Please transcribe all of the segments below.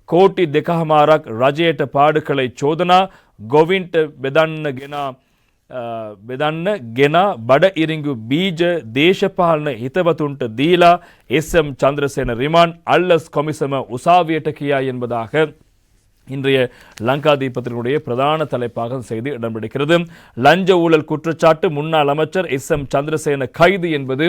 කෝටි 2.5ක් රජයට පාඩකලයි චෝදනා ගොවින්ට බෙදන්න ගෙන බඩ ඉරිඟු බීජ දේශපාලන හිතවතුන්ට දීලා எஸ்.எம். சந்திரசேன ரிமாண்ட் அல்லஸ் கொமிசம உசாவியட்ட கியா என்பதாக இன்றைய லங்காதீபத்தினுடைய பிரதான தலைப்பாக செய்தி இடம்பிடிக்கிறது. லஞ்ச ஊழல் குற்றச்சாட்டு முன்னாள் அமைச்சர் எஸ்.எம். சந்திரசேன கைது என்பது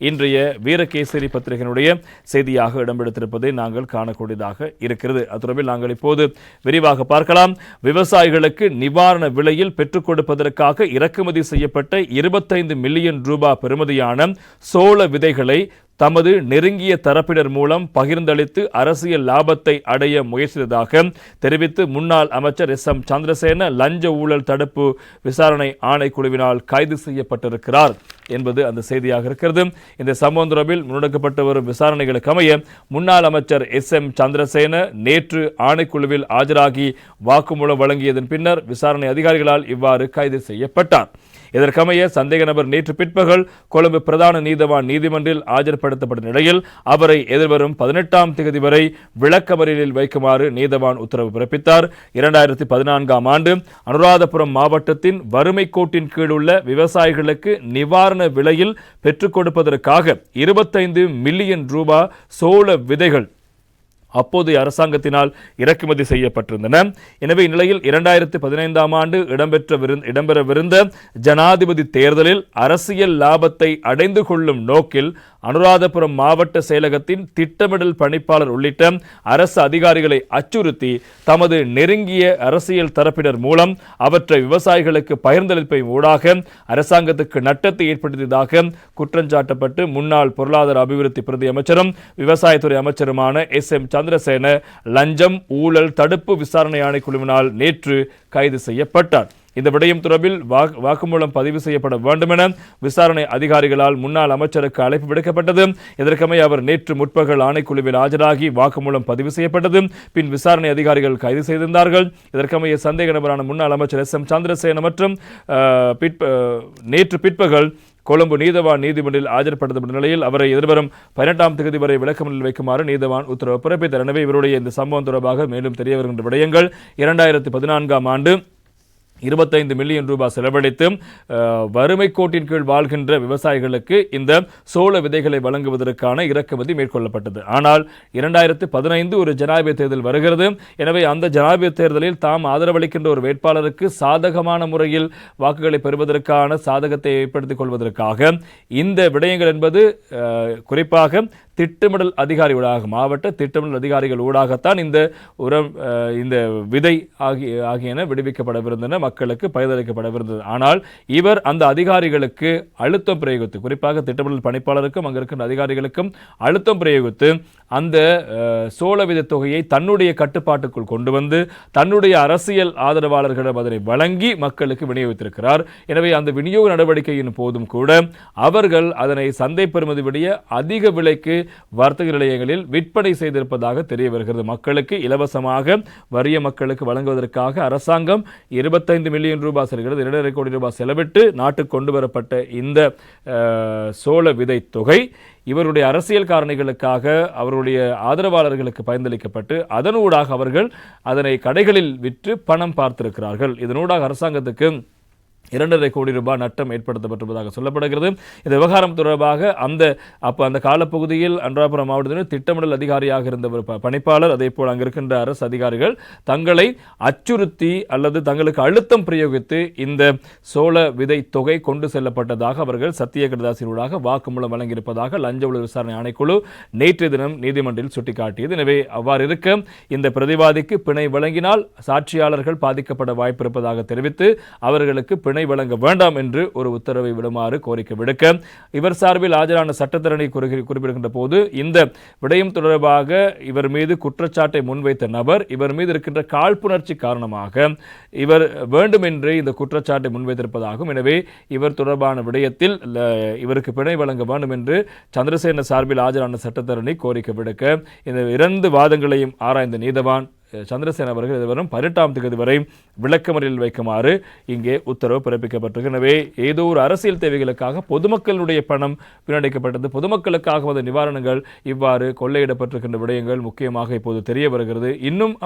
இன்றைய வீரகேசரி பத்திரிகையினுடைய செய்தியாக இடம்பெடுத்திருப்பதை நாங்கள் காணக்கூடியதாக இருக்கிறது. அத்துறையில் நாங்கள் இப்போது விரிவாக பார்க்கலாம். விவசாயிகளுக்கு நிவாரண விலையில் பெற்றுக் கொடுப்பதற்காக இறக்குமதி செய்யப்பட்ட 25 மில்லியன் ரூபாய் பெறுமதியான சோள விதைகளை தமது நெருங்கிய தரப்பினர் மூலம் பகிர்ந்தளித்து அரசியல் லாபத்தை அடைய முயற்சித்ததாக தெரிவித்து முன்னாள் அமைச்சர் எஸ்.எம். சந்திரசேன லஞ்ச ஊழல் தடுப்பு விசாரணை ஆணைக்குழுவினால் கைது செய்யப்பட்டிருக்கிறார் என்பது அந்த செய்தியாக இருக்கிறது. இந்த சம்பவம் தொடர்பில் முன்னெடுக்கப்பட்டு வரும் விசாரணைகளுக்கு அமைய முன்னாள் அமைச்சர் எஸ்.எம். சந்திரசேன நேற்று ஆணைக்குழுவில் ஆஜராகி வாக்குமூலம் வழங்கியதன் பின்னர் விசாரணை அதிகாரிகளால் இவ்வாறு கைது செய்யப்பட்டார். இதற்கமைய சந்தேக நபர் நேற்று பிற்பகல் கொழும்பு பிரதான நீதவான் நீதிமன்றில் ஆஜர்படுத்தப்பட்ட நிலையில் அவரை எதிர்வரும் 18ஆம் தேதி வரை விளக்கமறியலில் வைக்குமாறு நீதவான் உத்தரவு பிறப்பித்தார். 2014ஆம் ஆண்டு அனுராதபுரம் மாவட்டத்தின் வறுமை கோட்டின் கீழ் உள்ள விவசாயிகளுக்கு நிவாரண விலையில் பெற்றுக் கொடுப்பதற்காக 25 மில்லியன் ரூபாய் சோள விதைகள் அப்போதைய அரசாங்கத்தினால் இறக்குமதி செய்யப்பட்டிருந்தன. எனவே இந்நிலையில் 2015ஆம் ஆண்டு இடம்பெறவிருந்த ஜனாதிபதி தேர்தலில் அரசியல் லாபத்தை அடைந்து கொள்ளும் நோக்கில் அனுராதபுரம் மாவட்ட செயலகத்தின் திட்டமிடல் பணிப்பாளர் உள்ளிட்ட அரசு அதிகாரிகளை அச்சுறுத்தி தமது நெருங்கிய அரசியல் தரப்பினர் மூலம் அவற்றை விவசாயிகளுக்கு பகிர்ந்தளிப்பை ஊடாக அரசாங்கத்துக்கு நட்டத்தை ஏற்படுத்தியதாக குற்றஞ்சாட்டப்பட்டு முன்னாள் பொருளாதார அபிவிருத்தி பிரதி அமைச்சரும் விவசாயத்துறை அமைச்சருமான எஸ்.எம். சந்திரசேன லஞ்சம் ஊழல் தடுப்பு விசாரணை ஆணைக்குழுவினால் நேற்று கைது செய்யப்பட்டார். இந்த விடயம் தொடர்பில் வாக்குமூலம் பதிவு செய்யப்பட வேண்டும் என விசாரணை அதிகாரிகளால் முன்னாள் அமைச்சருக்கு அழைப்பு விடுக்கப்பட்டது. இதற்கமைய அவர் நேற்று முற்பகல் ஆணைக்குழுவில் ஆஜராகி வாக்குமூலம் பதிவு செய்யப்பட்டது. பின் விசாரணை அதிகாரிகள் கைது செய்திருந்தார்கள். இதற்கமைய சந்தேக நபரான முன்னாள் அமைச்சர் எஸ்.எம். சந்திரசேன மற்றும் நேற்று பிற்பகல் கொழும்பு நீதவான் நீதிமன்றில் ஆஜர்படுத்தப்பட்ட நிலையில் அவரை எதிர்வரும் 18ஆம் தேதி வரை விளக்கமறியலில் வைக்குமாறு நீதவான் உத்தரவு பிறப்பித்தார். எனவே இவருடைய இந்த சம்பவம் தொடர்பாக மேலும் தெரிய வருகின்ற விடயங்கள் 2014ஆம் ஆண்டு 25 மில்லியன் ரூபாய் செலவழித்து வறுமை கோட்டின் கீழ் வாழ்கின்ற விவசாயிகளுக்கு இந்த சோள விதைகளை வழங்குவதற்கான இறக்குமதி மேற்கொள்ளப்பட்டது. ஆனால் 2015 ஒரு ஜனாதிபதி தேர்தல் வருகிறது. எனவே அந்த ஜனாதிபதி தேர்தலில் தாம் ஆதரவளிக்கின்ற ஒரு வேட்பாளருக்கு சாதகமான முறையில் வாக்குகளை பெறுவதற்கான சாதகத்தை ஏற்படுத்திக் கொள்வதற்காக இந்த விடயங்கள் என்பது குறிப்பாக திட்டமிடல் அதிகாரி ஊடாக மாவட்ட திட்டமிடல் அதிகாரிகள் ஊடாகத்தான் இந்த விதை ஆகியன விடுவிக்கப்படவிருந்தன, மக்களுக்கு பகிர்ந்தளிக்கப்படவிருந்தது. ஆனால் இவர் அந்த அதிகாரிகளுக்கு அழுத்தம் பிரயோகித்து, குறிப்பாக திட்டமிடல் பணிப்பாளருக்கும் அங்கு இருக்கின்ற அதிகாரிகளுக்கும் அழுத்தம் பிரயோகித்து அந்த சோள விதை தொகையை தன்னுடைய கட்டுப்பாட்டுக்குள் கொண்டு வந்து தன்னுடைய அரசியல் ஆதரவாளர்களிடம் அதனை வழங்கி மக்களுக்கு விநியோகித்திருக்கிறார். எனவே அந்த விநியோக நடவடிக்கையின் போதும் கூட அவர்கள் அதனை சந்தை பெறுமதி விட அதிக விலைக்கு வர்த்தக நிலையங்களில் விற்பனை செய்திருப்பதாக தெரிய வருகிறது. மக்களுக்கு இலவசமாக வறிய மக்களுக்கு வழங்குவதற்காக அரசாங்கம் 25 மில்லியன் ரூபாய் செல்கிறது. 2.5 கோடி ரூபாய் செலவிட்டு நாட்டுக்கு கொண்டு வரப்பட்ட இந்த சோள விதை தொகை இவருடைய அரசியல் காரணிகளுக்காக அவருடைய ஆதரவாளர்களுக்கு பயன்பளிக்கப்பட்டு அதனூடாக அவர்கள் அதனை கடைகளில் விற்று பணம் பார்த்திருக்கிறார்கள். இதனூடாக அரசாங்கத்துக்கு 2.5 கோடி ரூபாய் நட்டம் ஏற்படுத்தப்பட்டிருப்பதாக சொல்லப்படுகிறது. இந்த விவகாரம் தொடர்பாக அந்த காலப்பகுதியில் அனுராதபுரம் மாவட்டத்தில் திட்டமிடல் அதிகாரியாக இருந்த பணிப்பாளர், அதே போல் அங்கிருக்கின்ற அரசு அதிகாரிகள் தங்களை அச்சுறுத்தி அல்லது தங்களுக்கு அழுத்தம் பிரயோகித்து இந்த சோள விதை தொகை கொண்டு செல்லப்பட்டதாக அவர்கள் சத்திய கடதாசினூடாக வாக்குமூலம் வழங்கியிருப்பதாக லஞ்ச ஊழல் விசாரணை ஆணைக்குழு நேற்றைய தினம் நீதிமன்றில் சுட்டிக்காட்டியது. எனவே அவ்வாறு இருக்க இந்த பிரதிவாதிக்கு பிணை வழங்கினால் சாட்சியாளர்கள் பாதிக்கப்பட வாய்ப்பிருப்பதாக தெரிவித்து அவர்களுக்கு பிணை வழங்க வேண்டாம் என்று ஒரு உத்தரவை விடுமாறு கோரிக்கை விடுக்க இவர் சார்பில் ஆஜரான சட்டத்தரணி குறிப்பிடுகின்ற போது இந்த விடயம் தொடர்பாக இவர் மீது குற்றச்சாட்டை முன்வைத்த நபர் இவர் மீது இருக்கின்ற காழ்ப்புணர்ச்சி காரணமாக இவர் வேண்டுமென்றே இந்த குற்றச்சாட்டை முன்வைத்திருப்பதாகும். எனவே இவர் தொடர்பான விடயத்தில் இவருக்கு பிணை வழங்க வேண்டும் என்று சந்திரசேன சார்பில் ஆஜரான சட்டத்தரணி கோரிக்கை விடுக்க இந்த 2 வாதங்களையும் ஆராய்ந்த நீதவான் சந்திரசேன அவர்கள் இதுவரும் 18ஆம் தேதி வரை விளக்கமறியலில் வைக்குமாறு இங்கே உத்தரவு பிறப்பிக்கப்பட்டிருக்கு. எனவே ஏதோ ஒரு அரசியல் தேவைகளுக்காக பொதுமக்களுடைய பணம் வீணடிக்கப்பட்டது, பொதுமக்களுக்காக வந்த நிவாரணங்கள் இவ்வாறு கொள்ளையிடப்பட்டிருக்கின்ற விடயங்கள் முக்கியமாக இப்போது தெரிய வருகிறது. இன்னும்